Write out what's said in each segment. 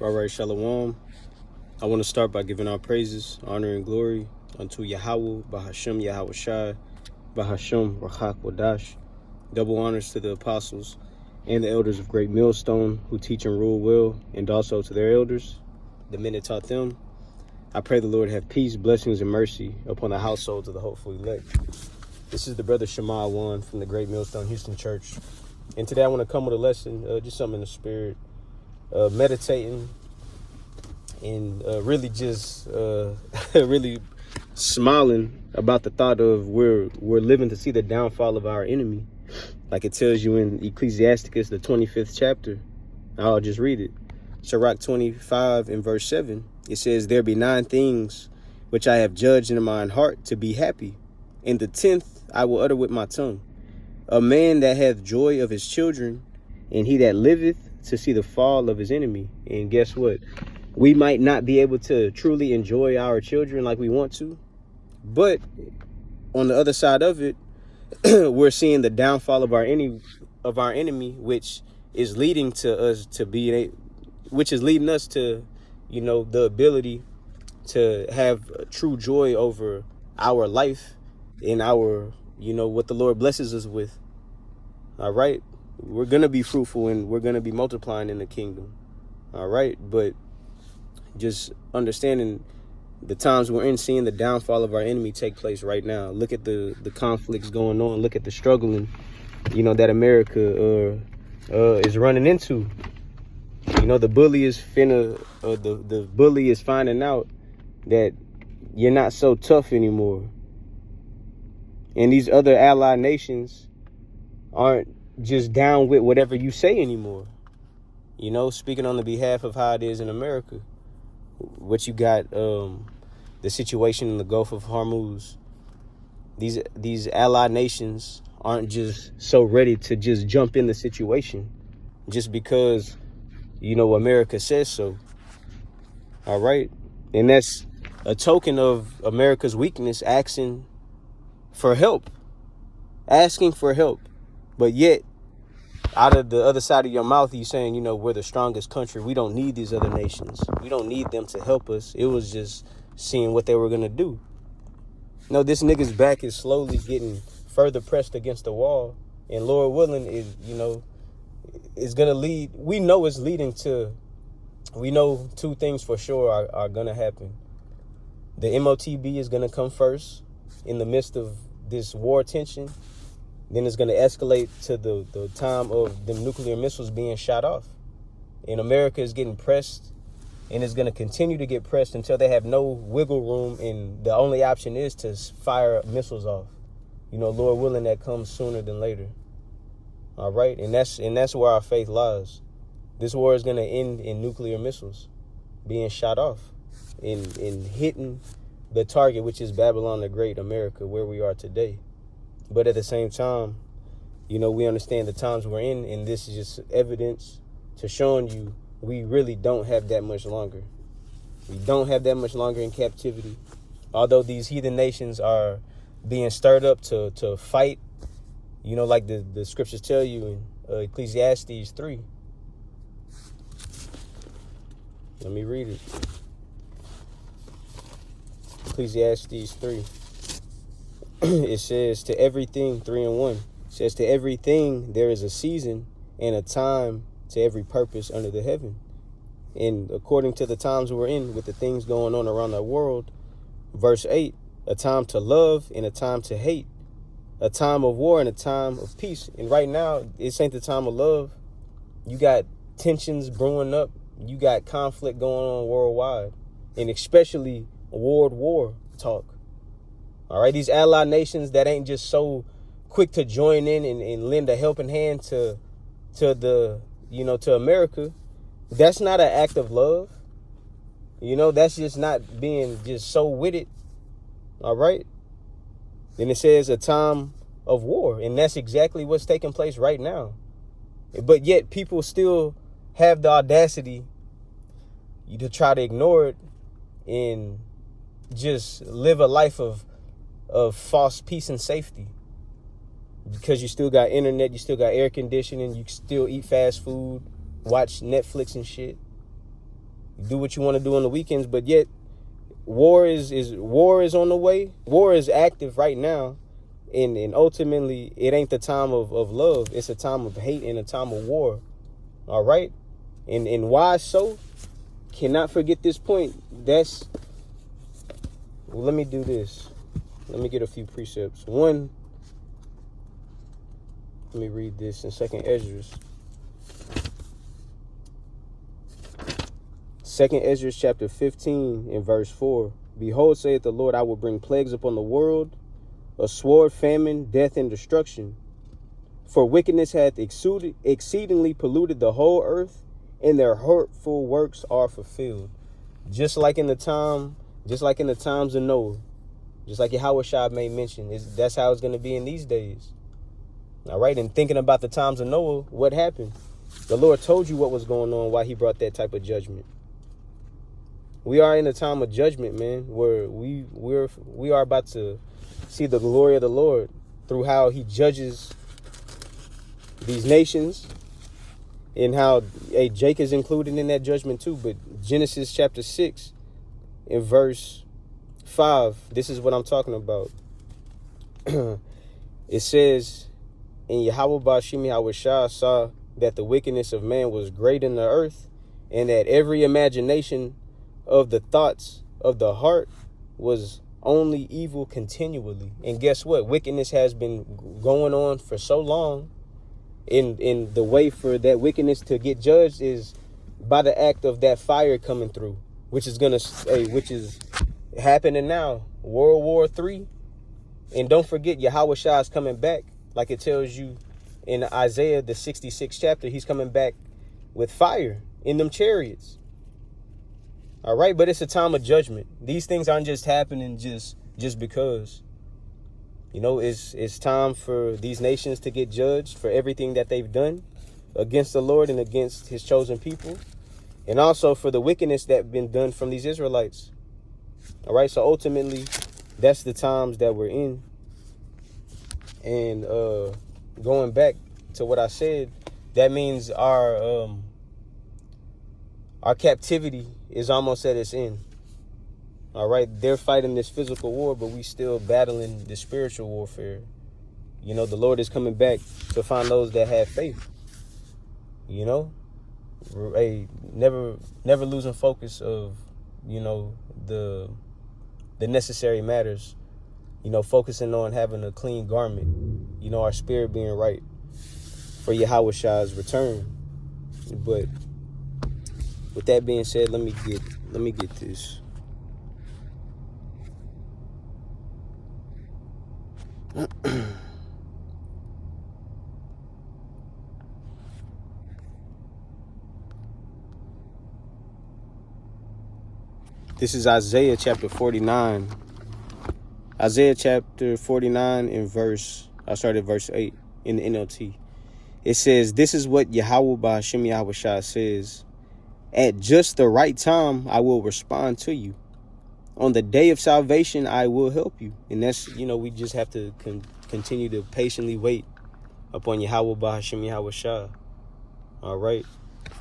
All right, Shalom. I want to start by giving our praises, honor, and glory unto Yahweh, Bahashem Yahweh Shai, Bahashem Rachak Wadash. Double honors to the apostles and the elders of Great Millstone who teach and rule well, and also to their elders, the men that taught them. I pray the Lord have peace, blessings, and mercy upon the households of the hopeful elect. This is the brother Shema One from the Great Millstone Houston Church. And today I want to come with a lesson, just something in the spirit, meditating and really just really smiling about the thought of we're living to see the downfall of our enemy. Like it tells you in Ecclesiasticus, the 25th chapter. I'll just read it. Sirach 25 and verse 7. It says, "There be 9 things which I have judged in mine heart to be happy, and the 10th I will utter with my tongue. A man that hath joy of his children, and he that liveth to see the fall of his enemy." And guess what? We might not be able to truly enjoy our children like we want to, but on the other side of it, we're seeing the downfall of our enemy, which is leading us to, the ability to have true joy over our life and our, what the Lord blesses us with. All right. We're going to be fruitful and we're going to be multiplying in the kingdom. All right. But just understanding the times we're in, seeing the downfall of our enemy take place right now. Look at the conflicts going on. Look at the struggling, that America is running into. The bully is the bully is finding out that you're not so tough anymore. And these other allied nations aren't just down with whatever you say anymore. Speaking on the behalf of how it is in America. What you got, the situation in the Gulf of Hormuz. These allied nations aren't just so ready to just jump in the situation just because, America says so. All right. And that's a token of America's weakness, asking for help. But yet, out of the other side of your mouth, you saying, we're the strongest country. We don't need these other nations. We don't need them to help us. It was just seeing what they were going to do. No, this nigga's back is slowly getting further pressed against the wall. And Lord willing, is going to lead. We know 2 things for sure are going to happen. The MOTB is going to come first in the midst of this war tension. Then it's going to escalate to the time of the nuclear missiles being shot off. And America is getting pressed, and it's going to continue to get pressed until they have no wiggle room, and the only option is to fire missiles off. Lord willing, that comes sooner than later. All right? And that's where our faith lies. This war is going to end in nuclear missiles being shot off and hitting the target, which is Babylon the Great, America, where we are today. But at the same time, we understand the times we're in, and this is just evidence to showing you we really don't have that much longer. We don't have that much longer in captivity. Although these heathen nations are being stirred up to fight, like the scriptures tell you in Ecclesiastes 3. Let me read it. Ecclesiastes 3. It says, to everything, 3 and 1, it says, to everything there is a season and a time to every purpose under the heaven. And according to the times we're in with the things going on around the world, verse 8, a time to love and a time to hate, a time of war and a time of peace. And right now, this ain't the time of love. You got tensions brewing up. You got conflict going on worldwide, and especially world war talk. All right, these allied nations that ain't just so quick to join in and lend a helping hand to America. That's not an act of love. That's just not being just so with it. All right. Then it says a time of war, and that's exactly what's taking place right now. But yet people still have the audacity to try to ignore it and just live a life of false peace and safety, because you still got internet, you still got air conditioning, you still eat fast food, watch Netflix and shit. You do what you want to do on the weekends, but yet war is on the way. War is active right now. And ultimately, it ain't the time of love. It's a time of hate and a time of war. All right? And why so? Cannot forget this point. Well, let me do this. Let me get a few precepts. One, let me read this in 2nd Ezra. 2nd Ezra chapter 15 and verse 4. Behold, saith the Lord, I will bring plagues upon the world, a sword, famine, death, and destruction. For wickedness hath exceedingly polluted the whole earth, and their hurtful works are fulfilled. Just like in the times of Noah, just like Yahweh Shai made mention, that's how it's going to be in these days. All right, and thinking about the times of Noah, what happened? The Lord told you what was going on, why he brought that type of judgment. We are in a time of judgment, man, where we are about to see the glory of the Lord through how he judges these nations, and how Jake is included in that judgment too. But Genesis chapter 6 in verse 5, this is what I'm talking about. It says, and Yahweh Ba'ashim Yahweh Shah saw that the wickedness of man was great in the earth, and that every imagination of the thoughts of the heart was only evil continually. And guess what? Wickedness has been going on for so long. In the way for that wickedness to get judged is by the act of that fire coming through, which is happening now. World War III. And don't forget, Yahweh Shai is coming back, like it tells you in Isaiah, the 66th chapter. He's coming back with fire in them chariots. All right, but it's a time of judgment. These things aren't just happening just because. You know, it's time for these nations to get judged for everything that they've done against the Lord and against his chosen people, and also for the wickedness that's been done from these Israelites. All right, so ultimately, that's the times that we're in. And going back to what I said, that means our captivity is almost at its end. All right, they're fighting this physical war, but we still battling the spiritual warfare. You know, the Lord is coming back to find those that have faith. You know, never losing focus of, you know, the necessary matters. You know, focusing on having a clean garment. You know, our spirit being right for Yahweh Shai's return. But with that being said, let me get this. This is Isaiah chapter 49. Isaiah chapter 49 I started verse 8 in the NLT. It says, this is what Yahweh Ba'ashim Yahweh Shai says. At just the right time, I will respond to you. On the day of salvation, I will help you. And that's, you know, we just have to continue to patiently wait upon Yahweh Ba'ashim Yahweh Shai. All right.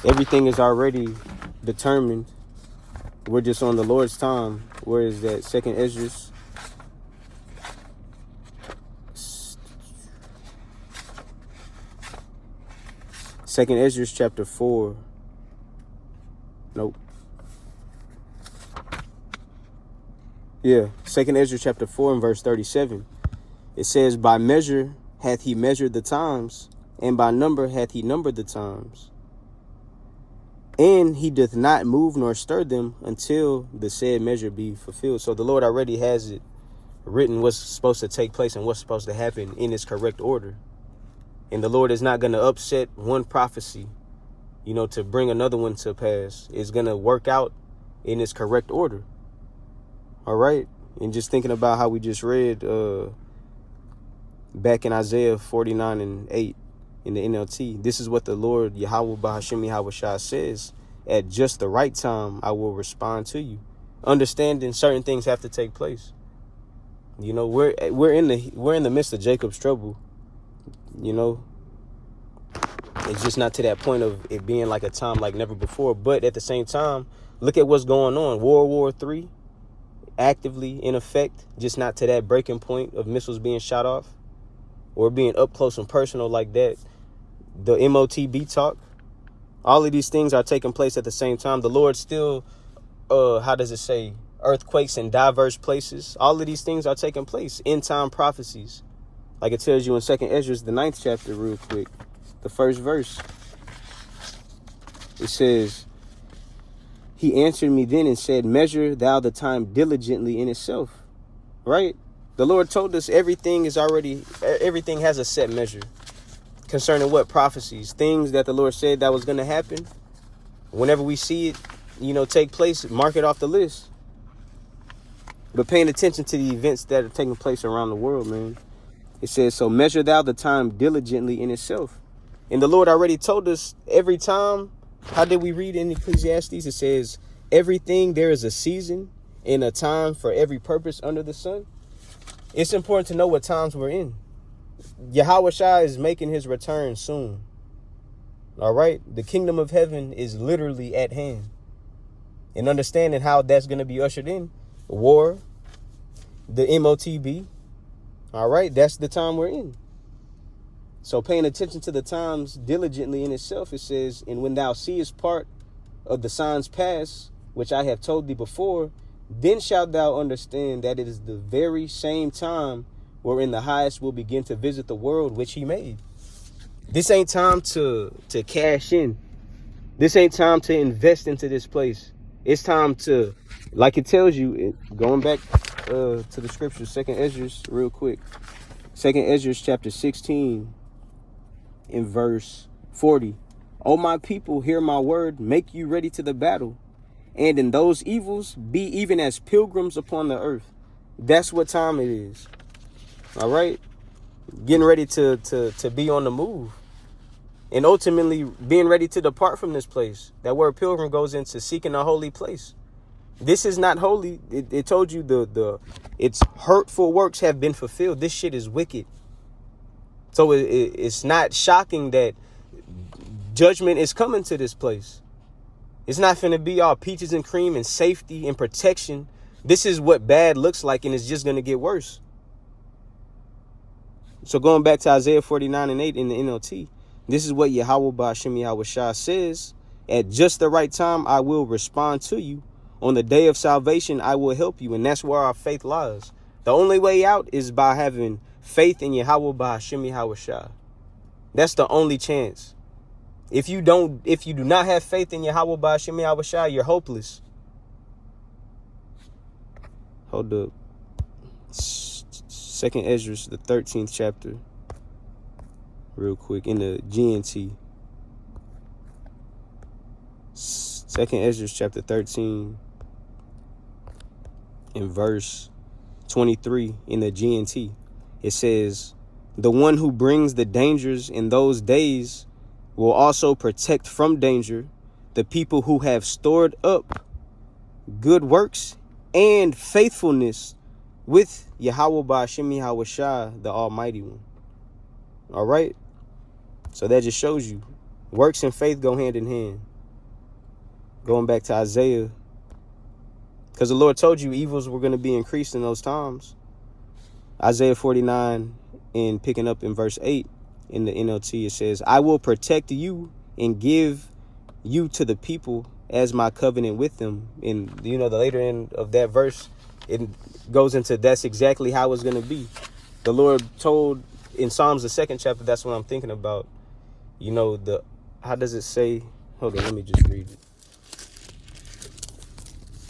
Everything is already determined. We're just on the Lord's time. Where is that? 2nd Ezra. 2nd Ezra chapter 4. Nope. Yeah, 2nd Ezra chapter 4 and verse 37. It says, by measure hath he measured the times, and by number hath he numbered the times. And he doth not move nor stir them until the said measure be fulfilled. So the Lord already has it written what's supposed to take place and what's supposed to happen in its correct order. And the Lord is not going to upset one prophecy, you know, to bring another one to pass. It's going to work out in its correct order. All right. And just thinking about how we just read back in Isaiah 49 and 8 in the NLT. This is what the Lord Yahweh Ba'ashim Yahweh Shai says. At just the right time, I will respond to you. Understanding certain things have to take place. You know, we're in the midst of Jacob's trouble. You know, it's just not to that point of it being like a time like never before. But at the same time, Look at what's going on. World War III, actively in effect, just not to that breaking point of missiles being shot off or being up close and personal like that. The MOTB talk, all of these things are taking place at the same time. The Lord still, how does it say, earthquakes in diverse places. All of these things are taking place. End time prophecies, like it tells you in 2nd Ezra, the 9th chapter, real quick, the first verse. It says, he answered me then and said, measure thou the time diligently in itself. Right? The Lord told us everything has a set measure concerning what? Prophecies, things that the Lord said that was going to happen. Whenever we see it, take place, mark it off the list. But paying attention to the events that are taking place around the world, man. It says, so measure thou the time diligently in itself. And the Lord already told us every time. How did we read in Ecclesiastes? It says, everything there is a season and a time for every purpose under the sun. It's important to know what times we're in. Yahweh Shai is making his return soon. All right. The kingdom of heaven is literally at hand. And understanding how that's going to be ushered in. War, the MOTB. All right. That's the time we're in. So paying attention to the times diligently in itself, it says, and when thou seest part of the signs pass, which I have told thee before, then shalt thou understand that it is the very same time wherein the highest will begin to visit the world which he made. This ain't time to cash in. This ain't time to invest into this place. It's time to, like it tells you, going back to the scriptures, 2nd Ezra, real quick. 2nd Ezra chapter 16 in verse 40. O my people, hear my word, make you ready to the battle. And in those evils, be even as pilgrims upon the earth. That's what time it is. All right. Getting ready to be on the move. And ultimately being ready to depart from this place. That word pilgrim goes into seeking a holy place. This is not holy. It told you its hurtful works have been fulfilled. This shit is wicked. So it's not shocking that judgment is coming to this place. It's not finna be all peaches and cream and safety and protection. This is what bad looks like, and it's just gonna get worse. So going back to Isaiah 49:8 in the NLT, this is what Yahweh Ba'ashem Yahweh Shah says. At just the right time, I will respond to you. On the day of salvation, I will help you. And that's where our faith lies. The only way out is by having faith in Yahweh Ba'ashem Yahweh Shah. That's the only chance. If you do not have faith in Yahweh Ba'ashem Yahweh Shah, you're hopeless. Hold up. 2nd Ezra, the 13th chapter. Real quick, in the GNT. 2nd Ezra chapter 13 in verse 23 in the GNT. It says, the one who brings the dangers in those days will also protect from danger the people who have stored up good works and faithfulness with Yahweh Ba'ashem Yahweh Shah, the Almighty One. All right. So that just shows you works and faith go hand in hand. Going back to Isaiah, because the Lord told you evils were going to be increased in those times. Isaiah 49 and picking up in verse 8 in the NLT, it says, I will protect you and give you to the people as my covenant with them. And the later end of that verse, it goes into that's exactly how it's going to be. The Lord told in Psalms, the 2nd chapter, that's what I'm thinking about. How does it say? Hold on, let me just read it.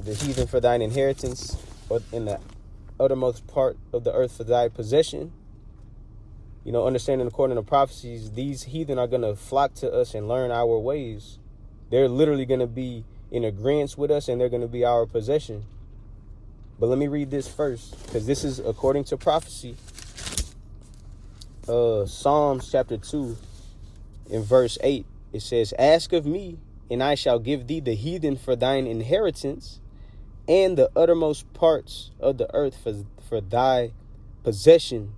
The heathen for thine inheritance, or in the uttermost part of the earth for thy possession. Understanding according to prophecies, these heathen are going to flock to us and learn our ways. They're literally going to be in agreement with us, and they're going to be our possession. But let me read this first, because this is according to prophecy. Psalms chapter 2 in verse 8, it says, ask of me, and I shall give thee the heathen for thine inheritance, and the uttermost parts of the earth for thy possession.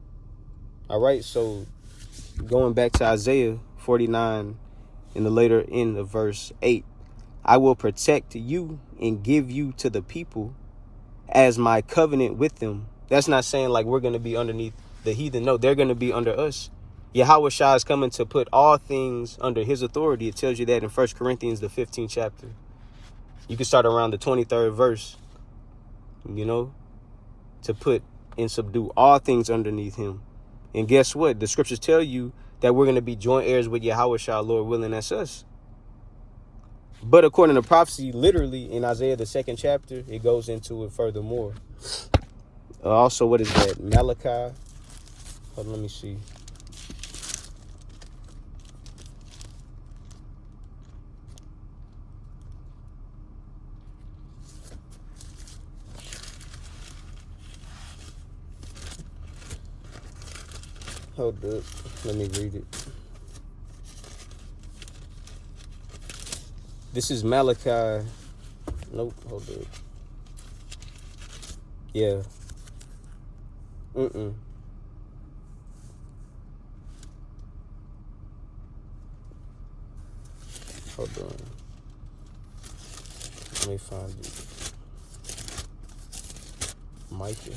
All right, so going back to Isaiah 49 in the later end of verse 8, I will protect you and give you to the people as my covenant with them. That's not saying like we're going to be underneath the heathen. No, they're going to be under us. Yahweh Shah is coming to put all things under his authority. It tells you that in 1 Corinthians, the 15th chapter. You can start around the 23rd verse, to put and subdue all things underneath him. And guess what? The scriptures tell you that we're going to be joint heirs with Yahweh Shah, Lord willing, that's us. But according to prophecy, literally in Isaiah, the 2nd chapter, it goes into it furthermore. Also, what is that? Malachi. Hold on, let me see. Hold up. Let me read it. This is Malachi. Nope, hold up. Yeah. Hold on. Let me find it. Micah.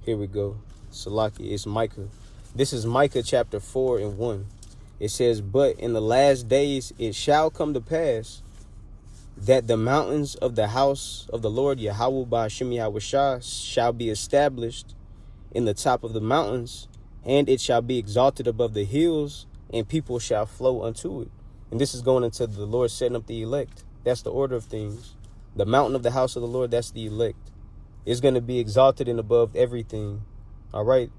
Here we go. Salaki, it's Micah. This is Micah chapter 4 and 1. It says, but in the last days it shall come to pass that the mountains of the house of the Lord Yahweh Ba'ashem Yahweh Shah shall be established in the top of the mountains, and it shall be exalted above the hills, and people shall flow unto it. And this is going into the Lord setting up the elect. That's the order of things. The mountain of the house of the Lord, that's the elect. It's going to be exalted and above everything. All right.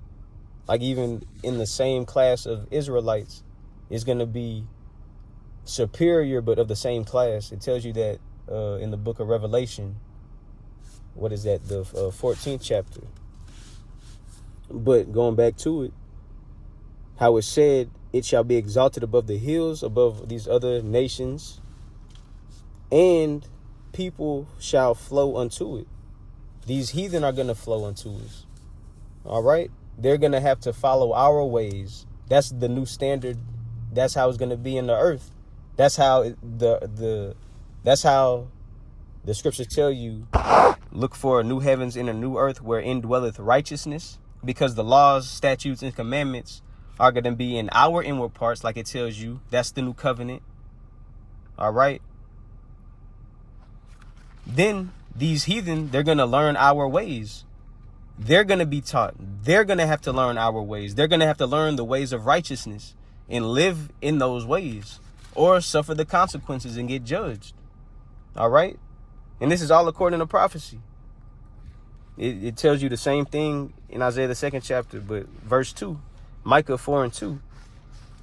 Like even in the same class of Israelites, it's going to be superior, but of the same class. It tells you that in the book of Revelation. What is that? The 14th chapter. But going back to it, how it said, it shall be exalted above the hills, above these other nations, and people shall flow unto it. These heathen are going to flow unto us. All right. They're going to have to follow our ways. That's the new standard. That's how it's going to be in the earth. That's how that's how the scriptures tell you, look for a new heavens and a new earth wherein dwelleth righteousness, because the laws, statutes, and commandments are going to be in our inward parts, like it tells you. That's the new covenant. All right. Then these heathen, they're going to learn our ways. They're going to be taught. They're going to have to learn our ways. They're going to have to learn the ways of righteousness and live in those ways, or suffer the consequences and get judged. All right. And this is all according to prophecy. It tells you the same thing in Isaiah the 2nd chapter, but verse 2, Micah 4 and 2.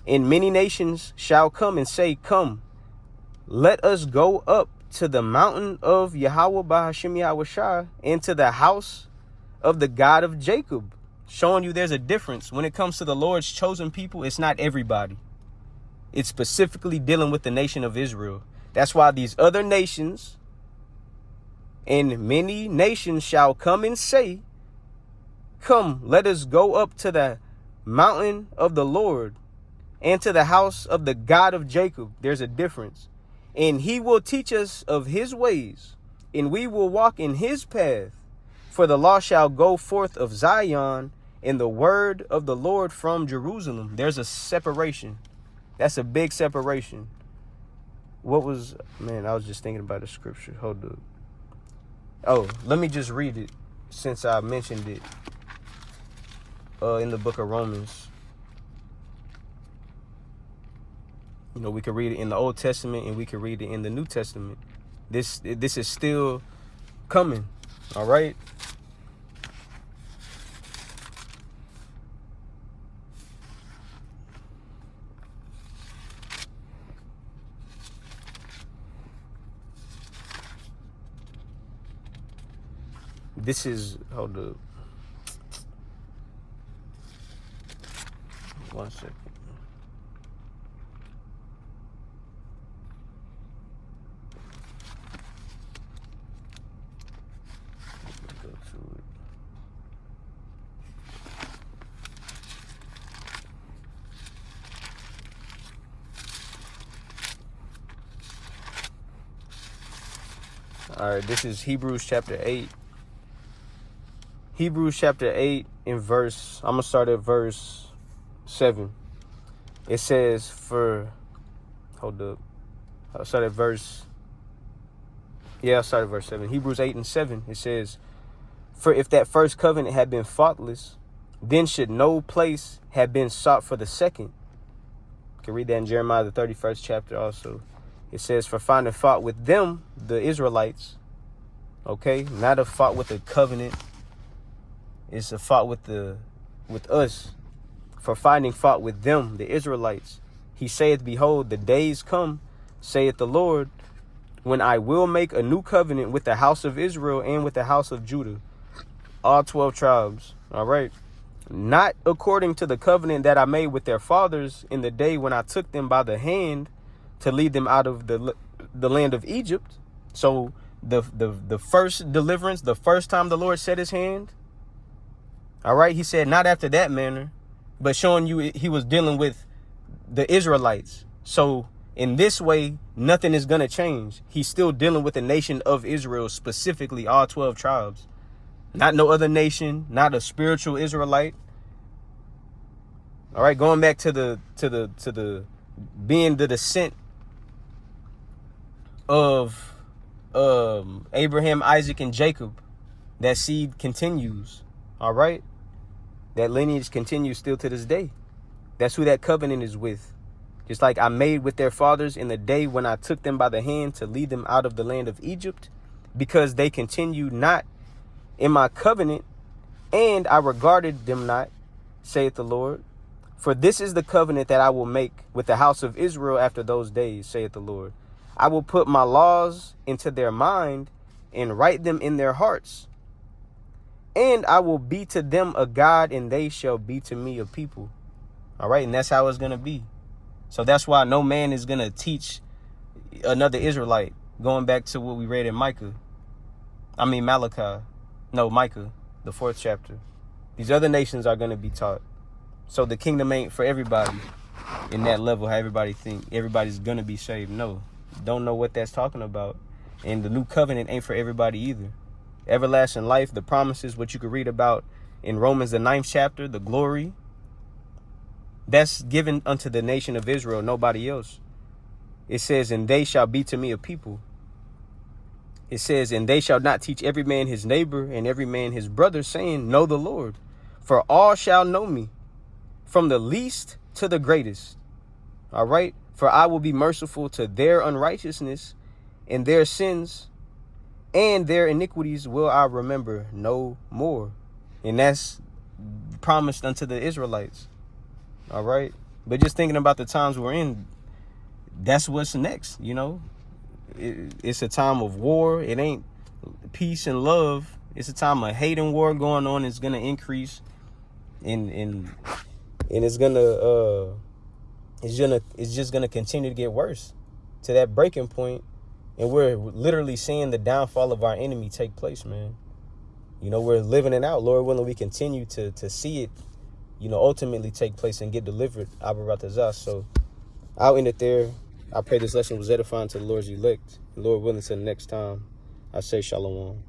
And many nations shall come and say, come, let us go up to the mountain of Yahweh Ba'ashem Yahweh Shah, and to the house of the God of Jacob. Showing you there's a difference. When it comes to the Lord's chosen people, it's not everybody. It's specifically dealing with the nation of Israel. That's why these other nations, and many nations shall come and say, come, let us go up to the mountain of the Lord, and to the house of the God of Jacob. There's a difference. And he will teach us of his ways, and we will walk in his path. For the law shall go forth of Zion, and the word of the Lord from Jerusalem. There's a separation. That's a big separation. I was just thinking about the scripture. Hold up. Oh, let me just read it, since I mentioned it in the book of Romans. We could read it in the Old Testament, and we could read it in the New Testament. This is still coming. All right. This is, hold up. 1 second. Go to it. All right, this is Hebrews chapter 8. Hebrews chapter 8 in verse, I'm going to start at verse 7. It says hold up. I'll start at verse 7. Hebrews 8 and 7. It says, for if that first covenant had been faultless, then should no place have been sought for the second. You can read that in Jeremiah, the 31st chapter also. It says, for finding fault with them, the Israelites, okay, not a fault with the covenant. It's a fault with us. For finding fault with them, the Israelites. He saith, behold, the days come, saith the Lord, when I will make a new covenant with the house of Israel and with the house of Judah, all 12 tribes. All right. Not according to the covenant that I made with their fathers in the day when I took them by the hand to lead them out of the land of Egypt. So the first deliverance, the first time the Lord set his hand. All right. He said, not after that manner, but showing you he was dealing with the Israelites. So in this way, nothing is going to change. He's still dealing with the nation of Israel, specifically all 12 tribes. Not no other nation, not a spiritual Israelite. All right, going back to the being the descent of Abraham, Isaac, and Jacob. That seed continues. All right. That lineage continues still to this day. That's who that covenant is with. Just like I made with their fathers in the day when I took them by the hand to lead them out of the land of Egypt, because they continued not in my covenant, and I regarded them not, saith the Lord. For this is the covenant that I will make with the house of Israel after those days, saith the Lord. I will put my laws into their mind and write them in their hearts. And I will be to them a God, and they shall be to me a people. All right, and that's how it's going to be. So that's why no man is going to teach another Israelite, going back to what we read in Malachi. No, Micah, the 4th chapter. These other nations are going to be taught. So the kingdom ain't for everybody in that level, how everybody think everybody's going to be saved. No, don't know what that's talking about. And the new covenant ain't for everybody either. Everlasting life, the promises, what you could read about in Romans, the 9th chapter, the glory, that's given unto the nation of Israel, nobody else. It says, and they shall be to me a people. It says, and they shall not teach every man his neighbor and every man his brother, saying, know the Lord. For all shall know me, from the least to the greatest. All right. For I will be merciful to their unrighteousness, and their sins and their iniquities will I remember no more. And that's promised unto the Israelites. All right. But just thinking about the times we're in, that's what's next. You know, it's a time of war. It ain't peace and love. It's a time of hate and war going on. It's going to increase and it's just going to continue to get worse to that breaking point. And we're literally seeing the downfall of our enemy take place, man. You know, we're living it out. Lord willing, we continue to see it, you know, ultimately take place and get delivered. So I'll end it there. I pray this lesson was edifying to the Lord's elect. Lord willing, till next time, I say shalom.